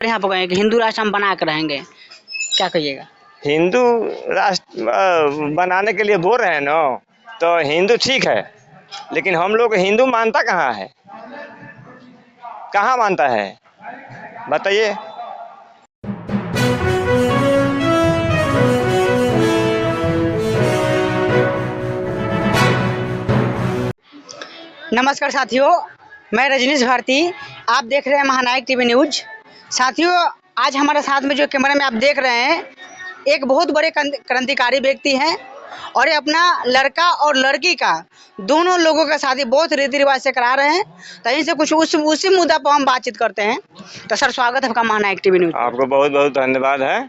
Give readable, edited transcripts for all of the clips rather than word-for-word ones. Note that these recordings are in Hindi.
यहाँ पर गए कि हिंदू राष्ट्र हम बना कर रहेंगे, क्या कहिएगा? हिंदू राष्ट्र बनाने के लिए बोल रहे हैं ना, तो हिंदू ठीक है, लेकिन हम लोग हिंदू मानता कहाँ है, कहाँ मानता है बताइए। नमस्कार साथियों, मैं रजनीश भारती, आप देख रहे हैं महानायक टीवी न्यूज। साथियों, आज हमारे साथ में जो कैमरा में आप देख रहे हैं, एक बहुत बड़े क्रांतिकारी व्यक्ति हैं और ये अपना लड़का और लड़की का दोनों लोगों का शादी बहुत रीति रिवाज से करा रहे हैं। तो यहीं से कुछ उसी मुद्दा पर हम बातचीत करते हैं। तो सर, स्वागत है आपका महानायक टीवी न्यूज। आपको बहुत बहुत धन्यवाद है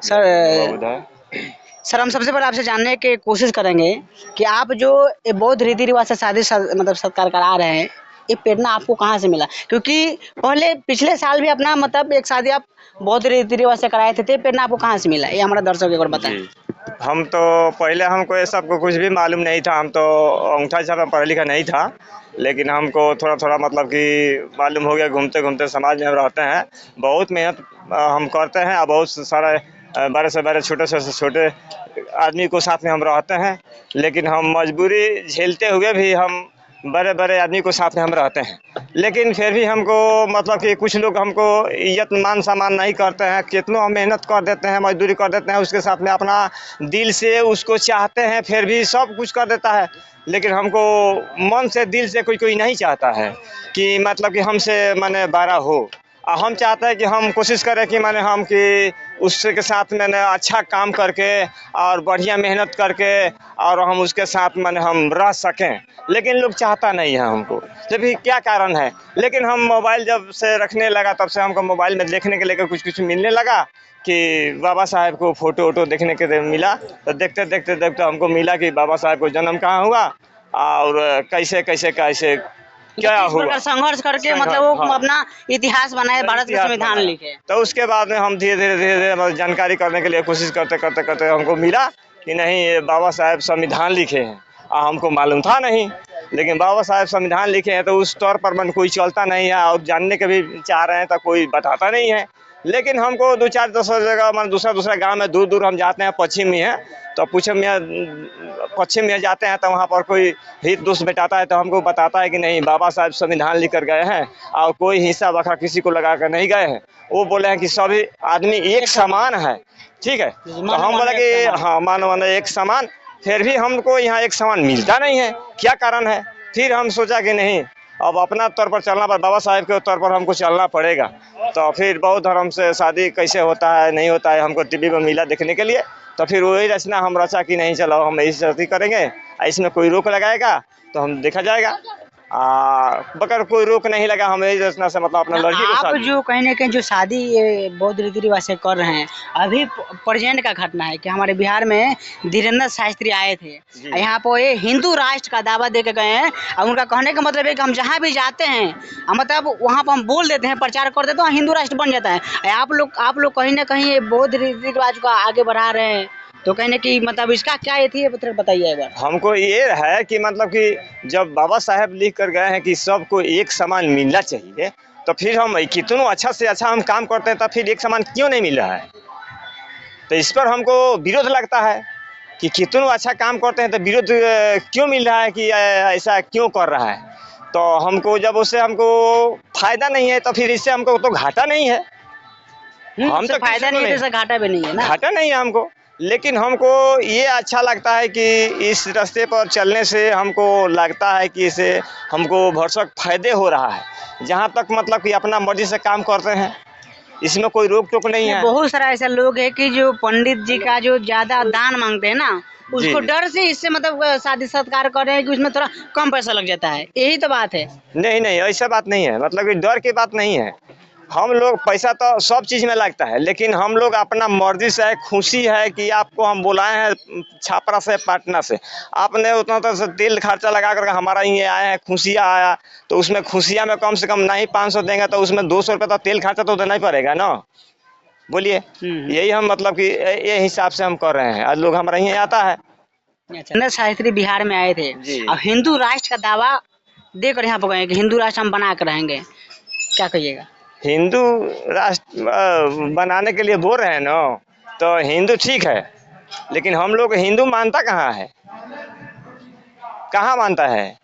सर, हम सबसे पहले आपसे जानने की कोशिश करेंगे कि आप जो ये बौद्ध रीति रिवाज से शादी मतलब सत्कार करा रहे हैं, ये प्रेरणा आपको कहाँ से मिला? क्योंकि पहले पिछले साल भी अपना मतलब एक शादी आप बौद्ध रीति रिवाज से कराए थे, प्रेरणा आपको कहाँ से मिला, ये हमारा दर्शक एक बार बताएं। हम तो पहले हमको ये सब को कुछ भी मालूम नहीं था, हम तो अंगूठा छापा पढ़ा लिखा नहीं था, लेकिन हमको थोड़ा थोड़ा मतलब कि मालूम हो गया। घूमते घूमते समाज में हम रहते हैं, बहुत मेहनत हम करते हैं और बहुत सारा बड़े से बड़े छोटे से छोटे आदमी को साथ में हम रहते हैं, लेकिन हम मजबूरी झेलते हुए भी हम बड़े बड़े आदमी को साथ में हम रहते हैं। लेकिन फिर भी हमको मतलब कि कुछ लोग हमको इज्जत मान सम्मान नहीं करते हैं। कितनों हम मेहनत कर देते हैं, मजदूरी कर देते हैं, उसके साथ में अपना दिल से उसको चाहते हैं, फिर भी सब कुछ कर देता है, लेकिन हमको मन से दिल से कोई नहीं चाहता है कि मतलब कि हमसे माने बड़ा हो। हम चाहते हैं कि हम कोशिश करें कि माने हम कि उसके साथ मैंने अच्छा काम करके और बढ़िया मेहनत करके और हम उसके साथ माने हम रह सकें, लेकिन लोग चाहता नहीं है हमको। जब भी क्या कारण है, लेकिन हम मोबाइल जब से रखने लगा तब से हमको मोबाइल में देखने के लेकर कुछ मिलने लगा कि बाबा साहेब को फोटो वोटो देखने के मिला। तो देखते देखते देखते हमको मिला कि बाबा साहेब को जन्म कहाँ हुआ और कैसे कैसे कैसे क्या हुआ, संघर्ष करके मतलब वो अपना इतिहास बनाए, भारत का संविधान लिखे। तो उसके बाद में हम धीरे धीरे जानकारी करने के लिए कोशिश करते करते करते हमको मिला कि नहीं, ये बाबा साहेब संविधान लिखे हैं। हमको मालूम था नहीं, लेकिन बाबा साहेब संविधान लिखे हैं तो उस तौर पर मन कोई चलता नहीं है, और जानने के भी चाह रहे हैं तो कोई बताता नहीं है। लेकिन हमको 2-4 जगह मतलब दूसरा गांव में दूर दूर हम जाते हैं, पश्चिम में है तो पश्चिम में जाते हैं तो वहाँ पर कोई हित दोस्त बैठाता है तो हमको बताता है कि नहीं, बाबा साहब संविधान लिख कर गए हैं और कोई हिस्सा बखरा किसी को लगा कर नहीं गए हैं। वो बोले हैं कि सभी आदमी एक समान है, ठीक है। तो हम बोले कि हाँ, मानव एक समान, फिर भी हमको यहाँ एक समान मिलता नहीं है, क्या कारण है? फिर हम सोचा कि नहीं, अब अपना तौर पर चलना पर, बाबा साहेब के तौर पर हमको चलना पड़ेगा। तो फिर बौद्ध धर्म से शादी कैसे होता है नहीं होता है हमको टीवी में मिला देखने के लिए। तो फिर वही रचना हम रचा कि नहीं, चलो हम ऐसी शादी करेंगे, इसमें कोई रोक लगाएगा तो हम देखा जाएगा। बगैर कोई रोक नहीं लगा, हम यही रचना से मतलब अपना लड़की को आप जो कहीं ना कहीं जो शादी ये बौद्ध रीति रिवाज से कर रहे हैं, अभी प्रेजेंट का घटना है कि हमारे बिहार में धीरेन्द्र शास्त्री आए थे, यहाँ पर ये हिंदू राष्ट्र का दावा दे के गए हैं। और उनका कहने का मतलब है कि हम जहाँ भी जाते हैं मतलब वहाँ पर हम बोल देते हैं, प्रचार कर देते हैं, हिंदू राष्ट्र बन जाता है। आप लोग कहीं ना कहीं ये बौद्ध रीति रिवाज को आगे बढ़ा रहे हैं, तो कहने की मतलब इसका क्या ये थी, बताइए एक बार। हमको ये है कि मतलब कि जब बाबा साहेब लिख कर गए हैं कि सबको एक समान मिलना चाहिए, तो फिर हम कितनों अच्छा से अच्छा हम काम करते हैं, तब फिर एक समान क्यों नहीं मिल रहा है? तो इस पर हमको विरोध लगता है कि कितनों अच्छा काम करते हैं तो विरोध क्यों मिल रहा है, कि ऐसा क्यों कर रहा है? तो हमको जब उससे हमको फायदा नहीं है तो फिर इससे हमको तो घाटा नहीं है। हम तो फायदा नहीं है, घाटा भी नहीं है ना, घाटा नहीं है हमको। लेकिन हमको ये अच्छा लगता है कि इस रास्ते पर चलने से हमको लगता है कि इसे हमको भरसक फायदे हो रहा है। जहाँ तक मतलब कि अपना मर्जी से काम करते हैं, इसमें कोई रोक टोक नहीं है। बहुत सारा ऐसा लोग है कि जो पंडित जी का जो ज्यादा दान मांगते हैं ना, उसको डर से इससे मतलब शादी सत्कार कर रहे हैं कि उसमें थोड़ा कम पैसा लग जाता है, यही तो बात है। नहीं, ऐसा बात नहीं है, मतलब कि डर की बात नहीं है। हम लोग पैसा तो सब चीज़ में लगता है, लेकिन हम लोग अपना मर्जी से है, खुशी है कि आपको हम बुलाए हैं छापरा से, पटना से, आपने उतना तो तेल खर्चा लगा करके हमारा ये आए हैं, खुशियाँ आया, तो उसमें खुशियाँ में कम से कम नहीं 500 देंगे तो उसमें 200 रुपये तो तेल खर्चा तो देना ही पड़ेगा ना, बोलिए। यही हम मतलब कि ये हिसाब से हम कर रहे हैं, आज लोग हमारा यहाँ आता है। धीरेन्द्र शास्त्री बिहार में आए थे और हिंदू राष्ट्र का दावा देकर यहाँ पर गए कि हिंदू राष्ट्र हम बना कर रहेंगे, क्या कहिएगा? हिंदू राष्ट्र बनाने के लिए बोल रहे हैं ना, तो हिंदू ठीक है, लेकिन हम लोग हिंदू मानता कहाँ है, कहाँ मानता है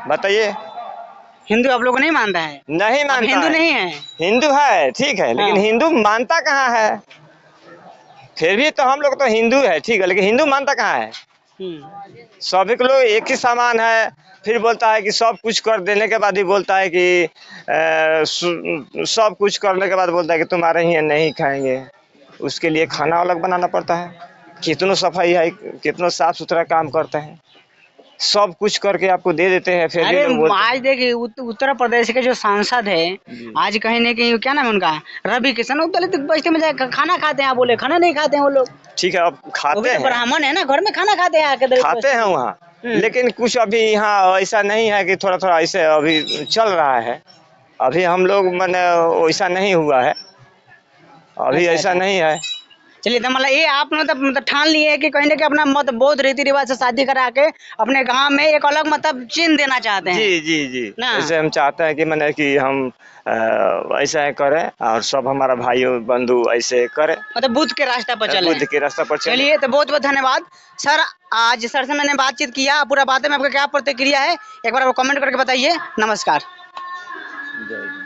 बताइए। हिंदू आप लोग को नहीं मानता है? नहीं आप मानता हिंदू है। नहीं है? हिंदू है ठीक है, लेकिन हाँ। हिंदू मानता कहाँ है। फिर भी तो हम लोग तो हिंदू है ठीक है, लेकिन हिंदू मानता कहाँ है। सभी के लोग एक ही समान है। फिर बोलता है कि सब कुछ कर देने के बाद ही बोलता है कि सब कुछ करने के बाद बोलता है कि तुम्हारे ही नहीं खाएंगे। उसके लिए खाना अलग बनाना पड़ता है। कितनों सफाई है, कितना साफ सुथरा काम करते हैं, सब कुछ करके आपको दे देते हैं, फिर भी अरे लोग बोलते हैं। आज देखिए उत्तर प्रदेश के जो सांसद है, जी। आज कहीं ना कहीं क्या नाम है उनका, रवि किशन, वो दलित बस्ती में जाकर खाना खाते हैं। आप बोले खाना नहीं खाते हैं वो लोग? ठीक है, अब वो खाते भी तो हैं, ब्राह्मण है ना, घर में खाना खाते हैं आके दलित खाते बस्ती हैं में। वहाँ, लेकिन कुछ अभी यहाँ ऐसा नहीं है कि थोड़ा थोड़ा ऐसे अभी चल रहा है। अभी हम लोग मैंने वैसा नहीं हुआ है, अभी अच्छा ऐसा अच्छा। नहीं है। चलिए, तो मतलब ये आप मतलब ठान लिए है कि कहीं ना कहीं अपना मत बौद्ध रीति रिवाज से शादी करा के अपने गांव में एक अलग मतलब चिन्ह देना चाहते हैं जी जी जी, ना? ऐसे हम चाहते हैं कि मैंने कि हम ऐसा है करें और सब हमारा भाइयों बंधु ऐसे करें, मतलब बुद्ध के रास्ते पर चले। बुद्ध के रास्ते पर चले। चलिए, तो बहुत बहुत धन्यवाद सर। आज सर से मैंने बातचीत किया, पूरा बातें में आपका क्या प्रतिक्रिया है एक बार आप कमेंट करके बताइए। नमस्कार। जय